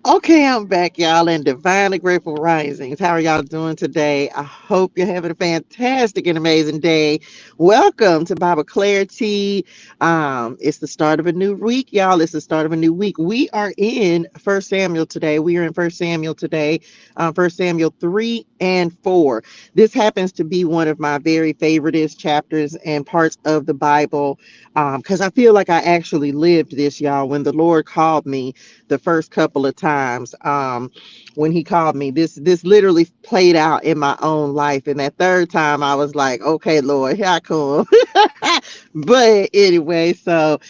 Okay, I'm back, y'all, in Divinely Grateful Risings. How are y'all doing today? I hope you're having a fantastic and amazing day. Welcome to Bible Clarity. It's the start of a new week, y'all. It's the start of a new week. We are in First Samuel today. We are in First Samuel today, First Samuel 3 and 4. This happens to be one of my very favoriteest chapters and parts of the Bible because I feel like I actually lived this, y'all, when the Lord called me the first couple of times when he called me. This literally played out in my own life, and that third time I was like, okay, Lord, here I come. But anyway, so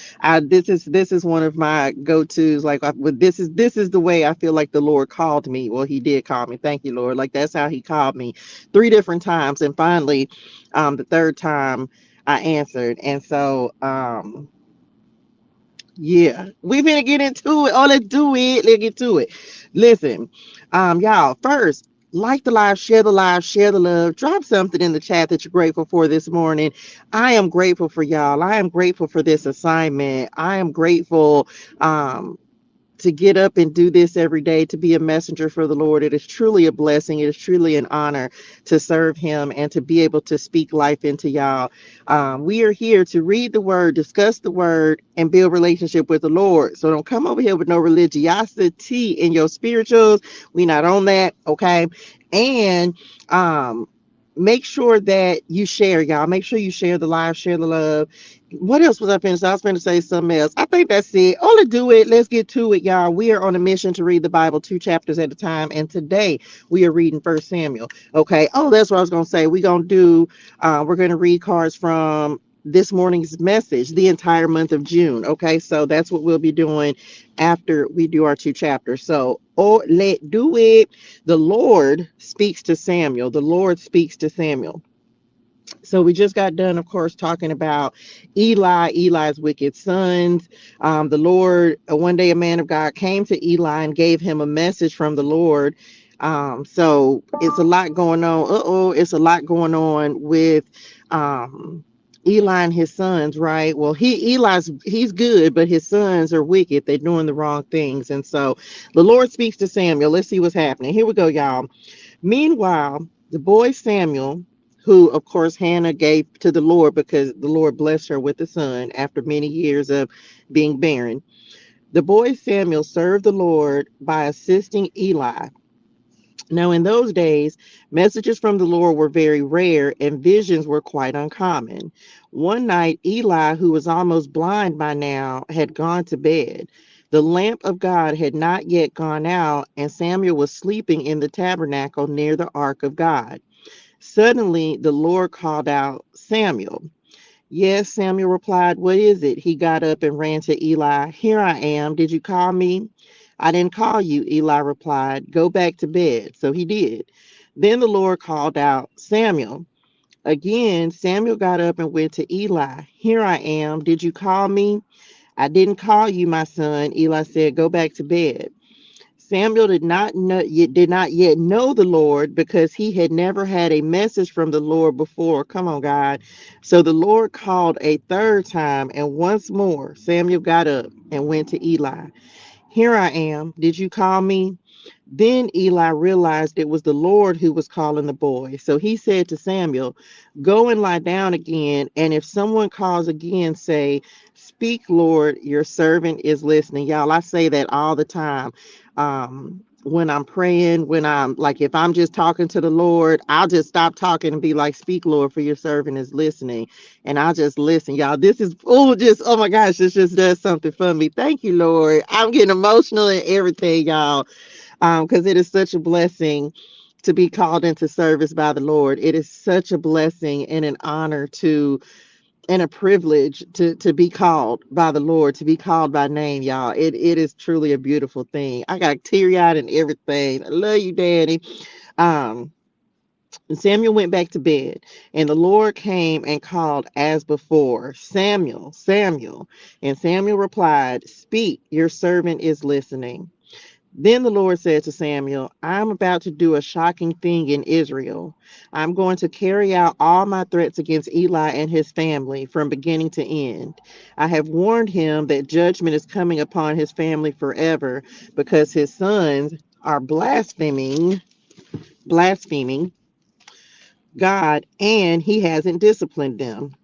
this is one of my go-to's. Like this is the way I feel like the Lord called me. Well, he did call me. Thank you, Lord. Like that's how he called me three different times, and finally the third time I answered. And so yeah, we finna get into it. Oh, let's do it. Let's get to it. Listen, y'all, first, like the live, share the love, drop something in the chat that you're grateful for this morning. I am grateful for y'all. I am grateful for this assignment. I am grateful. To get up and do this every day, to be a messenger for the Lord. It is truly a blessing. It is truly an honor to serve Him and to be able to speak life into y'all. We are here to read the Word, discuss the Word, and build relationship with the Lord. So don't come over here with no religiosity in your spirituals. We not on that, okay? And make sure that you share, y'all. Make sure you share the live, share the love. What else was I finished? I was going to say something else. I think that's it. Only do it. Let's get to it, y'all. We are on a mission to read the Bible two chapters at a time, and today we are reading First Samuel. Okay. Oh, that's what I was going to say. We're going to read cards from this morning's message, the entire month of June. Okay, so that's what we'll be doing after we do our two chapters. So, oh, let do it. The Lord speaks to Samuel. The Lord speaks to Samuel. So we just got done, of course, talking about Eli's wicked sons. The Lord, one day a man of God came to Eli and gave him a message from the Lord. So it's a lot going on. It's a lot going on with Eli and his sons, right? Well, he's good, but his sons are wicked. They're doing the wrong things. And so the Lord speaks to Samuel. Let's see what's happening. Here we go, y'all. Meanwhile, the boy Samuel, who of course Hannah gave to the Lord because the Lord blessed her with a son after many years of being barren. The boy Samuel served the Lord by assisting Eli. Now, in those days, messages from the Lord were very rare and visions were quite uncommon. One night, Eli, who was almost blind by now, had gone to bed. The lamp of God had not yet gone out, and Samuel was sleeping in the tabernacle near the ark of God. Suddenly, the Lord called out, Samuel. Yes, Samuel replied, what is it? He got up and ran to Eli. Here I am. Did you call me? I didn't call you, Eli replied. Go back to bed. So he did. Then the Lord called out, Samuel. Again, Samuel got up and went to Eli. Here I am. Did you call me? I didn't call you, my son. Eli said, go back to bed. Samuel did not yet know the Lord because he had never had a message from the Lord before. Come on, God. So the Lord called a third time, and once more Samuel got up and went to Eli. Here I am. Did you call me? Then Eli realized it was the Lord who was calling the boy. So he said to Samuel, go and lie down again. And if someone calls again, say, speak, Lord, your servant is listening. Y'all, I say that all the time. When I'm praying, when I'm like, if I'm just talking to the Lord, I'll just stop talking and be like, speak, Lord, for your servant is listening. And I'll just listen. Y'all, this is, oh my gosh, this just does something for me. Thank you, Lord. I'm getting emotional and everything, y'all, because it is such a blessing to be called into service by the Lord. It is such a blessing and an honor to and a privilege to be called by the Lord, to be called by name, y'all. It is truly a beautiful thing. I got teary-eyed and everything. I love you, Daddy. Um, and Samuel went back to bed, and the Lord came and called as before, Samuel, Samuel. And Samuel replied, speak, your servant is listening. Then the Lord said to Samuel, I am about to do a shocking thing in Israel. I'm going to carry out all my threats against Eli and his family from beginning to end. I have warned him that judgment is coming upon his family forever because his sons are blaspheming God, and he hasn't disciplined them.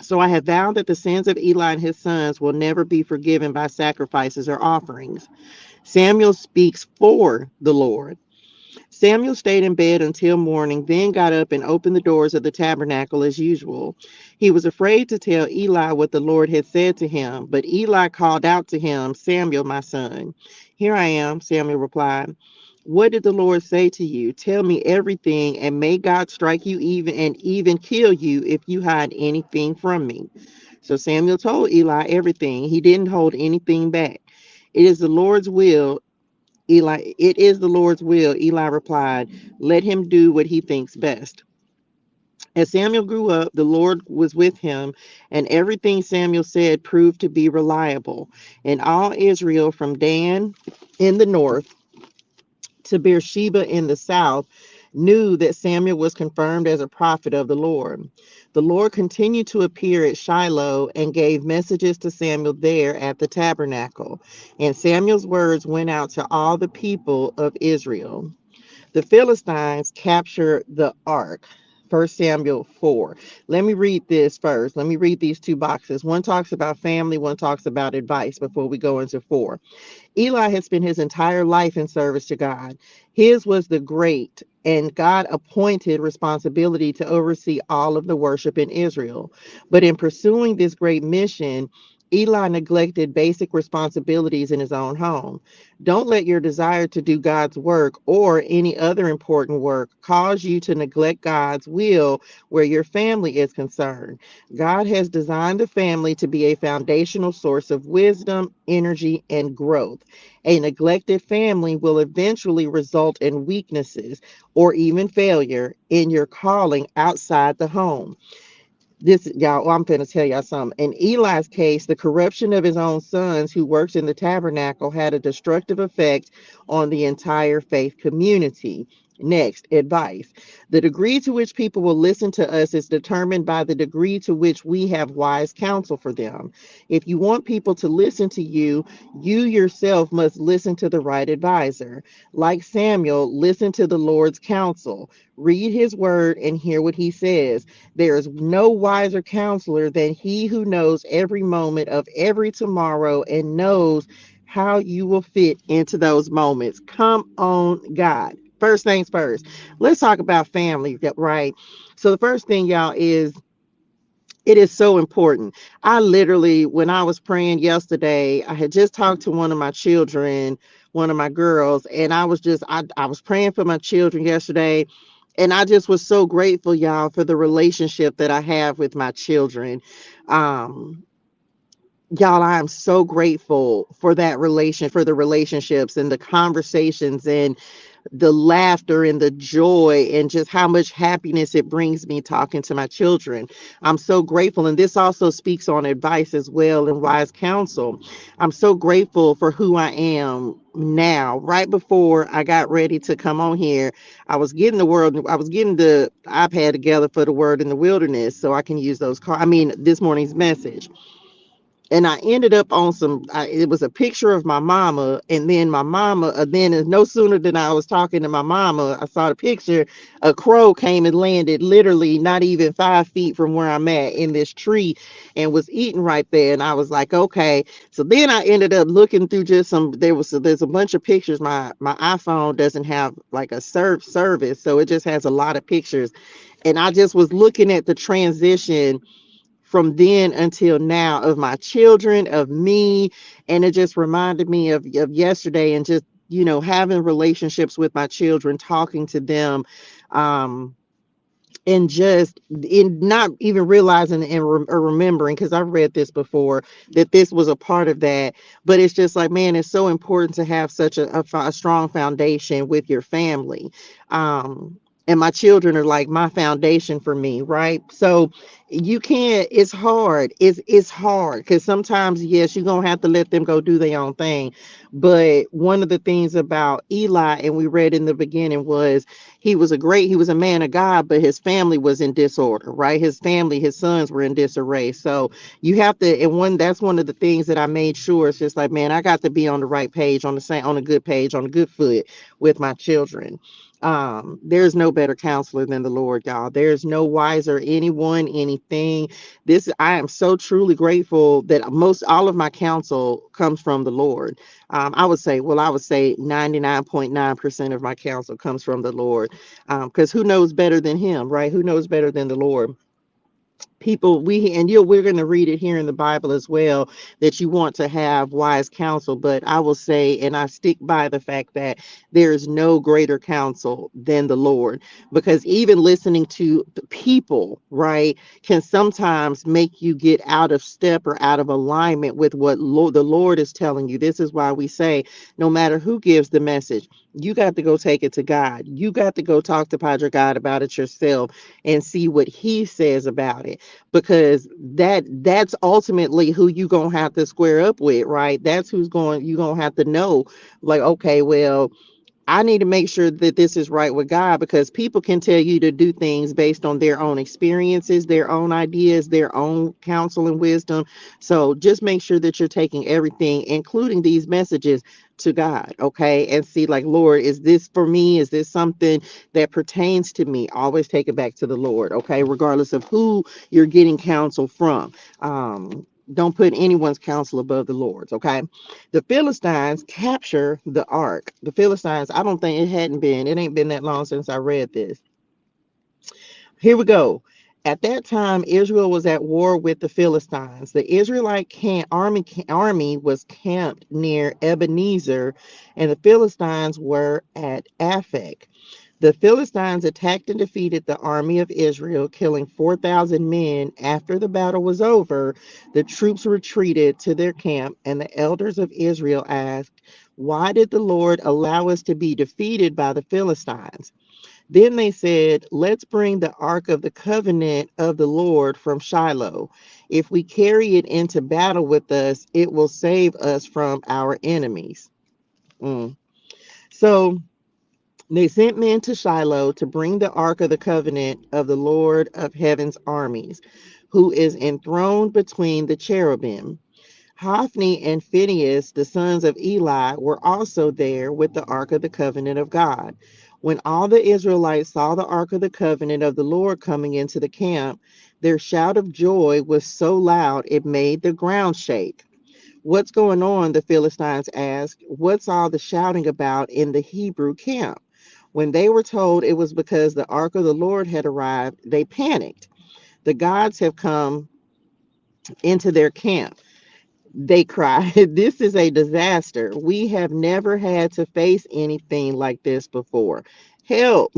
So I have vowed that the sins of Eli and his sons will never be forgiven by sacrifices or offerings. Samuel speaks for the Lord. Samuel stayed in bed until morning, then got up and opened the doors of the tabernacle as usual. He was afraid to tell Eli what the Lord had said to him, but Eli called out to him, Samuel, my son. Here I am, Samuel replied. What did the Lord say to you? Tell me everything, and may God strike you even kill you if you hide anything from me. So Samuel told Eli everything. He didn't hold anything back. It is the Lord's will, Eli. It is the Lord's will, Eli replied. Let him do what he thinks best. As Samuel grew up, the Lord was with him, and everything Samuel said proved to be reliable. And all Israel, from Dan in the north to Beersheba in the south, knew that Samuel was confirmed as a prophet of the Lord. The Lord continued to appear at Shiloh and gave messages to Samuel there at the tabernacle. And Samuel's words went out to all the people of Israel. The Philistines capture the ark. 1 Samuel 4. Let me read this first. Let me read these two boxes. One talks about family, one talks about advice before we go into 4. Eli had spent his entire life in service to God. His was the great and God appointed responsibility to oversee all of the worship in Israel. But in pursuing this great mission, Eli neglected basic responsibilities in his own home. Don't let your desire to do God's work or any other important work cause you to neglect God's will where your family is concerned. God has designed the family to be a foundational source of wisdom, energy, and growth. A neglected family will eventually result in weaknesses or even failure in your calling outside the home. This, y'all, I'm going to tell y'all something. In Eli's case, the corruption of his own sons who worked in the tabernacle had a destructive effect on the entire faith community. Next, advice. The degree to which people will listen to us is determined by the degree to which we have wise counsel for them. If you want people to listen to you, you yourself must listen to the right advisor. Like Samuel, listen to the Lord's counsel. Read his word and hear what he says. There is no wiser counselor than he who knows every moment of every tomorrow and knows how you will fit into those moments. Come on, God. First things first, let's talk about family, right? So, the first thing, y'all, is it is so important. I literally, when I was praying yesterday, I had just talked to one of my children, one of my girls, and I was praying for my children yesterday. And I just was so grateful, y'all, for the relationship that I have with my children. Um, y'all, I am so grateful for for the relationships and the conversations and the laughter and the joy and just how much happiness it brings me talking to my children. I'm so grateful. And this also speaks on advice as well and wise counsel. I'm so grateful for who I am now. Right before I got ready to come on here, I was getting the iPad together for the word in the wilderness so I can use this morning's message, and I ended up on it was a picture of my mama, and then no sooner than I was talking to my mama, I saw the picture, a crow came and landed literally not even 5 feet from where I'm at in this tree and was eating right there. And I was like, okay. So then I ended up looking through just there's a bunch of pictures. My iPhone doesn't have like a service, so it just has a lot of pictures. And I just was looking at the transition from then until now of my children, of me. And it just reminded me of yesterday and just, having relationships with my children, talking to them, um, and just in not even realizing or remembering, because I've read this before, that this was a part of that. But it's just like, man, it's so important to have such a strong foundation with your family. and my children are like my foundation for me, right? So you can't, it's hard, it's hard because sometimes, yes, you're gonna have to let them go do their own thing. But one of the things about Eli, and we read in the beginning, was he was a man of God, but his family was in disorder, right? His family, his sons were in disarray. So you have to, and one that's one of the things that I made sure, it's just like, man, I got to be on the right page, on the same, on a good page, on a good foot with my children. There's no better counselor than the Lord, y'all. There's no wiser anyone, anything. This, I am so truly grateful that most all of my counsel comes from the Lord. I would say 99.9% of my counsel comes from the Lord. Because who knows better than him, right? Who knows better than the Lord? People, we're going to read it here in the Bible as well, that you want to have wise counsel. But I will say, and I stick by the fact that there is no greater counsel than the Lord, because even listening to the people, right, can sometimes make you get out of step or out of alignment with what the Lord is telling you. This is why we say, no matter who gives the message, you got to go take it to God. You got to go talk to Padre God about it yourself and see what he says about it, because that's ultimately who you gonna have to square up with, right? That's who's going, you gonna have to know, like, okay, well, I need to make sure that this is right with God, because people can tell you to do things based on their own experiences, their own ideas, their own counsel and wisdom. So just make sure that you're taking everything, including these messages, to God, okay? And see, like, Lord, is this for me? Is this something that pertains to me? Always take it back to the Lord, okay? Regardless of who you're getting counsel from. Don't put anyone's counsel above the Lord's, okay? The Philistines capture the ark. The Philistines, I don't think it ain't been that long since I read this. Here we go. At that time, Israel was at war with the Philistines. The Israelite army was camped near Ebenezer, and the Philistines were at Aphek. The Philistines attacked and defeated the army of Israel, killing 4,000 men. After the battle was over, the troops retreated to their camp, and the elders of Israel asked, "Why did the Lord allow us to be defeated by the Philistines?" Then they said, "Let's bring the ark of the covenant of the Lord from Shiloh. If we carry it into battle with us, it will save us from our enemies." Mm. So they sent men to Shiloh to bring the ark of the covenant of the Lord of heaven's armies, who is enthroned between the cherubim. Hophni and Phinehas, the sons of Eli, were also there with the ark of the covenant of God. When all the Israelites saw the ark of the covenant of the Lord coming into the camp, their shout of joy was so loud it made the ground shake. "What's going on?" the Philistines asked. "What's all the shouting about in the Hebrew camp?" When they were told it was because the ark of the Lord had arrived, they panicked. "The gods have come into their camp," they cried. "This is a disaster. We have never had to face anything like this before. Help!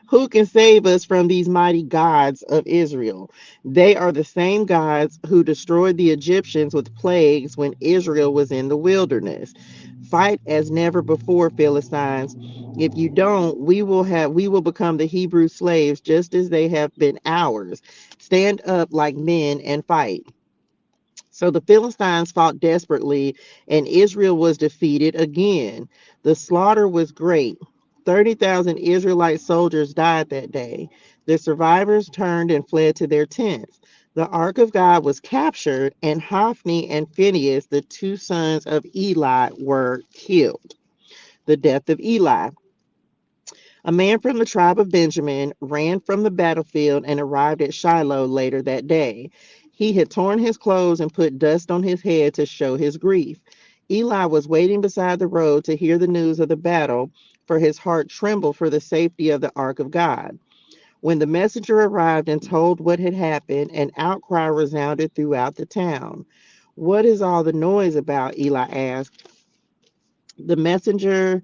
Who can save us from these mighty gods of Israel?" They are the same gods who destroyed the Egyptians with plagues when Israel was in the wilderness. "Fight as never before, Philistines. If you don't, we will become the Hebrew slaves just as they have been ours. Stand up like men and fight." So the Philistines fought desperately, and Israel was defeated again. The slaughter was great. 30,000 Israelite soldiers died that day. The survivors turned and fled to their tents. The ark of God was captured, and Hophni and Phinehas, the two sons of Eli, were killed. The death of Eli. A man from the tribe of Benjamin ran from the battlefield and arrived at Shiloh later that day. He had torn his clothes and put dust on his head to show his grief. Eli was waiting beside the road to hear the news of the battle, for his heart trembled for the safety of the ark of God. When the messenger arrived and told what had happened, an outcry resounded throughout the town. "What is all the noise about?" Eli asked. The messenger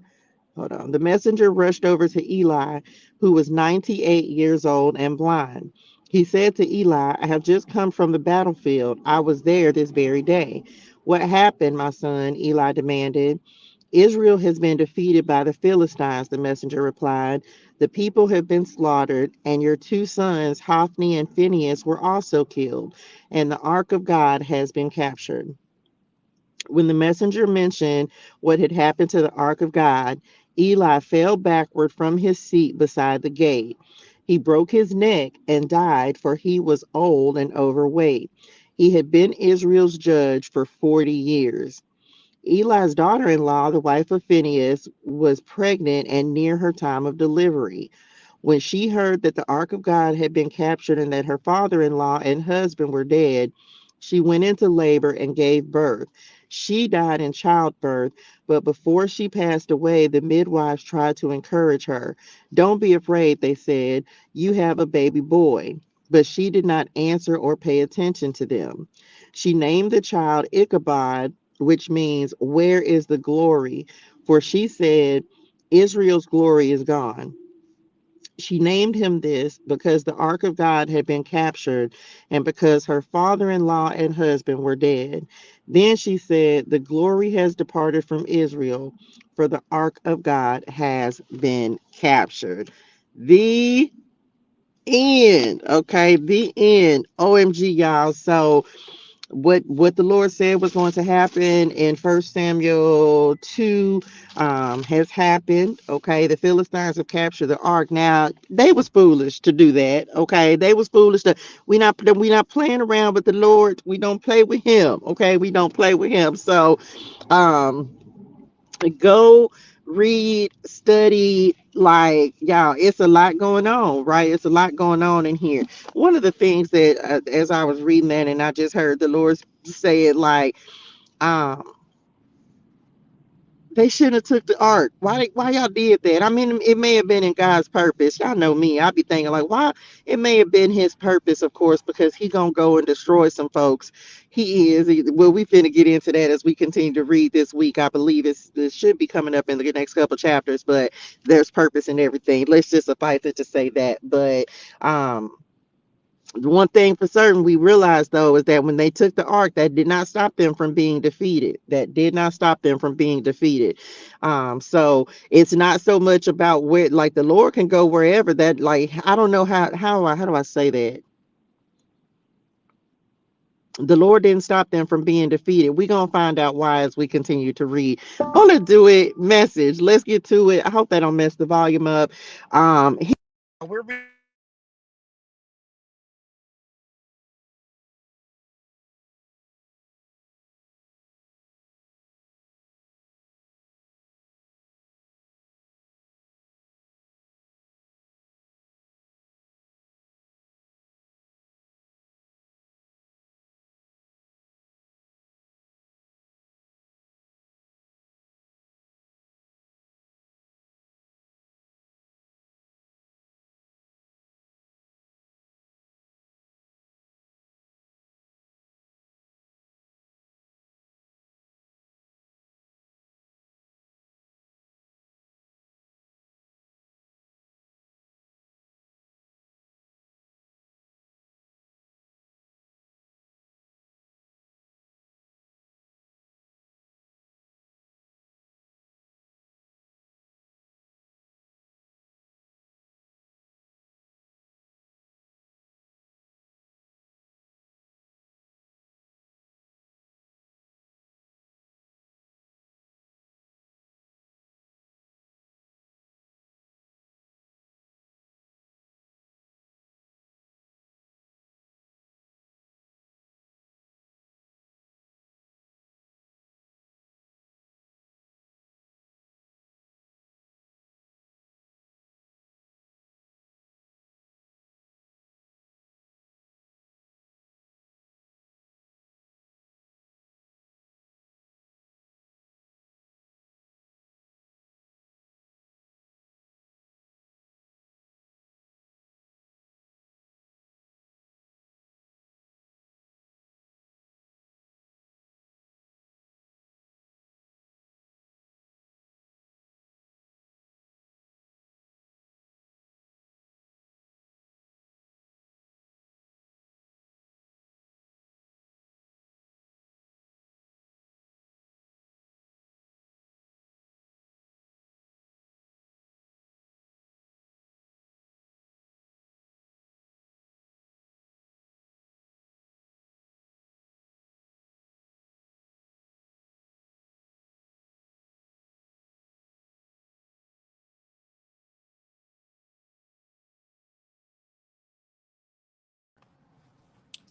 Hold on. The messenger rushed over to Eli, who was 98 years old and blind. He said to Eli, "I have just come from the battlefield. I was there this very day." "What happened, my son?" Eli demanded. Israel has been defeated by the Philistines, the messenger replied. The people have been slaughtered, and your two sons, Hophni and Phinehas, were also killed, and the ark of God has been captured. When the messenger mentioned what had happened to the ark of God, Eli fell backward from his seat beside the gate. He broke his neck and died, for he was old and overweight. He had been Israel's judge for 40 years. Eli's daughter in law, the wife of Phinehas, was pregnant and near her time of delivery. When she heard that the ark of God had been captured and that her father in law and husband were dead, she went into labor and gave birth. She died in childbirth, but before she passed away, the midwives tried to encourage her. Don't be afraid, they said. You have a baby boy. But she did not answer or pay attention to them. She named the child Ichabod, which means, where is the glory? For she said, Israel's glory is gone. She named him this because the ark of God had been captured and because her father in law and husband were dead. Then she said, the glory has departed from Israel, for the ark of God has been captured. The end. Okay, the end. OMG, y'all. So, what the Lord said was going to happen in First Samuel 2 has happened. Okay, the Philistines have captured the ark. Now they was foolish to do that. Okay, they was foolish to we not playing around with the Lord. We don't play with Him. Okay, we don't play with Him. So um go read, study, like y'all, it's a lot going on, right? It's a lot going on in here. One of the things that as I was reading that and I just heard the Lord say it, like um they shouldn't have took the ark. Why y'all did that? I mean, it may have been in God's purpose. Y'all know me. I be thinking like, why? It may have been his purpose, of course, because he gonna go and destroy some folks. Well, we finna get into that as we continue to read this week. I believe it should be coming up in the next couple chapters, but there's purpose in everything. Let's just suffice it to say that. But um the one thing for certain we realized though is that when they took the ark, that did not stop them from being defeated. That did not stop them from being defeated. So it's not so much about where, like, the Lord can go wherever. That, like, I don't know how do I say that. The Lord didn't stop them from being defeated. We're gonna find out why as we continue to read. Gonna do it. Message. Let's get to it. I hope that don't mess the volume up. We're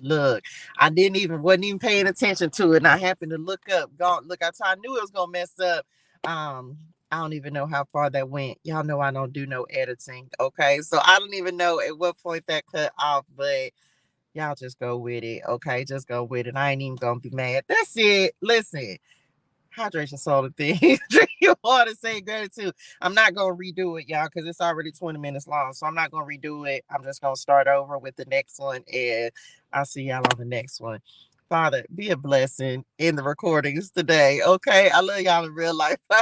Look, I wasn't even paying attention to it. And I happened to look up, I knew it was gonna mess up. Um, I don't even know how far that went. Y'all know I don't do no editing. Okay. So I don't even know at what point that cut off, but y'all just go with it. Okay. Just go with it. I ain't even gonna be mad. That's it. Listen. Hydration soda thing. Drink your water, say gratitude. I'm not gonna redo it, y'all, because it's already 20 minutes long. So I'm not gonna redo it. I'm just gonna start over with the next one, and I'll see y'all on the next one. Father, be a blessing in the recordings today. Okay. I love y'all in real life.